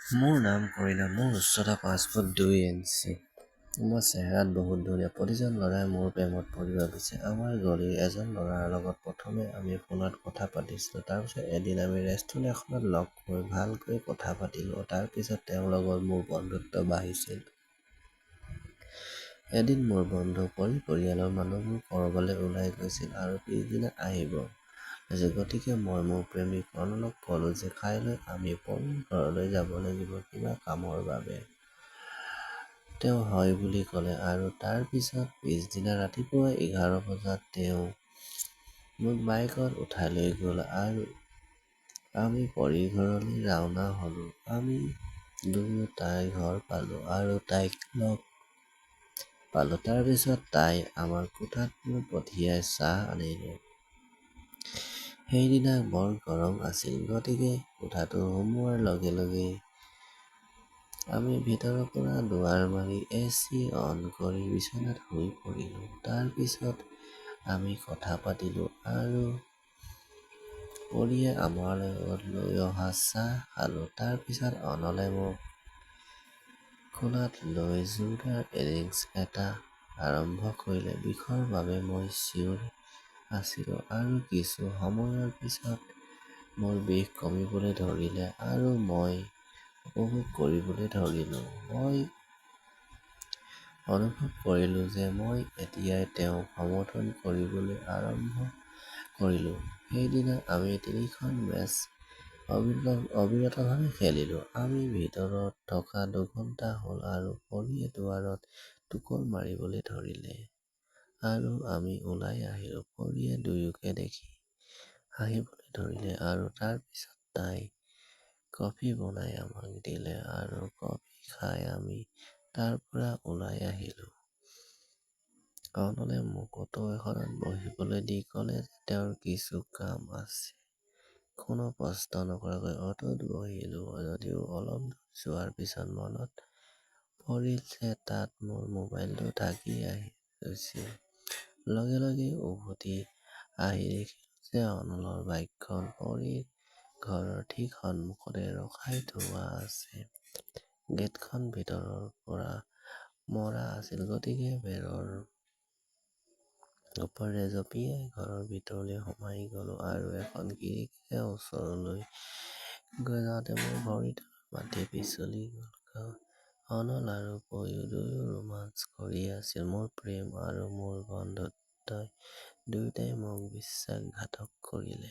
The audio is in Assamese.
মোৰ নাম কৰিলা, মোৰ উচ্চতা 5 ফুট 2 ইঞ্চি। মোৰ চেহেৰাত বহুত ধুনীয়া। প্ৰতিজন ল'ৰাই মোৰ প্ৰেমত পৰিব বিচাৰে। আমাৰ গলিৰ এজন ল'ৰাৰ লগত প্ৰথমে আমি ফোনত কথা পাতিছিলোঁ। তাৰপিছত এদিন আমি ৰেষ্টুৰেণ্ট এখনত লগ হৈ ভালকৈ কথা পাতিলোঁ। তাৰ পিছত তেওঁৰ লগত মোৰ বন্ধুত্ব বাঢ়িছিল। এদিন মোৰ বন্ধু পৰিয়ালৰ মানুহবোৰ ক'ৰবালৈ ওলাই গৈছিল আৰু পিছদিনা আহিব লৈছিল। গতিকে মই মোৰ প্ৰেমিক অনলক ক'লো যে কাইলৈ আমি পৰীৰ ঘৰলৈ যাব লাগিব কিবা কামৰ বাবে। তেওঁ হয় বুলি ক'লে আৰু তাৰ পিছদিনা ৰাতিপুৱা 11 বজাত তেওঁ মোক বাইকত উঠাই লৈ গ'ল আৰু আমি পৰীৰ ঘৰলৈ ৰাওনা হ'লো। আমি দুয়ো তাইৰ ঘৰ পালো আৰু তাইক লগ পালো। তাৰ পিছত তাই আমাৰ কোঠাত মোক পঠিয়াই চাহ আনিলে। সেইদিনা বৰ গৰম আছিল, গতিকে কোঠাটো সোমোৱাৰ লগে লগে আমি ভিতৰৰ পৰা দুৱাৰ মাৰি AC অন কৰি বিচনাত শুই পৰিলো। তাৰ পিছত আমি কথা পাতিলো আৰু পৰীয়ে আমাৰ লগত লৈ অহা চাহ খালো। তাৰ পিছত অনলে মোক কোলাত লৈ জোৰদাৰ ইনিংছ এটা আৰম্ভ কৰিলে। বিষৰ বাবে মই চিঞৰি আছিলো আৰু কিছু সময়ৰ পিছত মোৰ বিষ কমিবলৈ ধৰিলে আৰু মই উপভোগ কৰিবলৈ ধৰিলো। মই অনুভৱ কৰিলো যে মই এতিয়াই তেওঁক সমৰ্থন কৰিবলৈ আৰম্ভ কৰিলো। সেইদিনা আমি 3খন মেচ অবিৰতভাৱে খেলিলো। আমি ভিতৰত থকা 2 ঘণ্টা হ'ল আৰু পৰীয়ে দুৱাৰত টোকোল মাৰিবলৈ ধৰিলে আৰু আমি ওলাই আহিলো। পৰীয়ে দুয়োকে দেখি হাঁহিবলৈ ধৰিলে আৰু তাৰ পিছত তাই কফি বনাই আমাক দিলে আৰু কফি খাই আমি তাৰ পৰা ওলাই আহিলো। অনলে মোক অটো এখনত বহিবলৈ দি ক'লে যে তেওঁৰ কিছু কাম আছে। কোনো প্ৰশ্ন নকৰাকৈ অটোত বহিলো যদিও অলপ দূৰ যোৱাৰ পিছত মনত পৰিল যে তাত মোৰ মোবাইলটো থাকি গৈছিল। লগে লগে উভতি আহি দেখিলো যে অনলৰ বাইকখন পৰীৰ ঘৰৰ ঠিক সন্মুখতে ৰখাই থোৱা আছে। গেটখন ভিতৰৰ পৰা মৰা আছিল, গতিকে বেৰৰ ওপৰেৰে জঁপিয়াই ঘৰৰ ভিতৰলৈ সোমাই গ'লো আৰু এখন খিৰিকীৰে ওচৰলৈ গৈ যাওঁতে মোৰ ভৰিৰ তলৰ মাটি পিছলি গ'ল। অনল আৰু পৰী দুয়ো ৰোমাঞ্চ কৰি আছিল। মোৰ প্ৰেম আৰু মোৰ বন্ধুত্বই দুয়োটাই মোক বিশ্বাসঘাতক কৰিলে।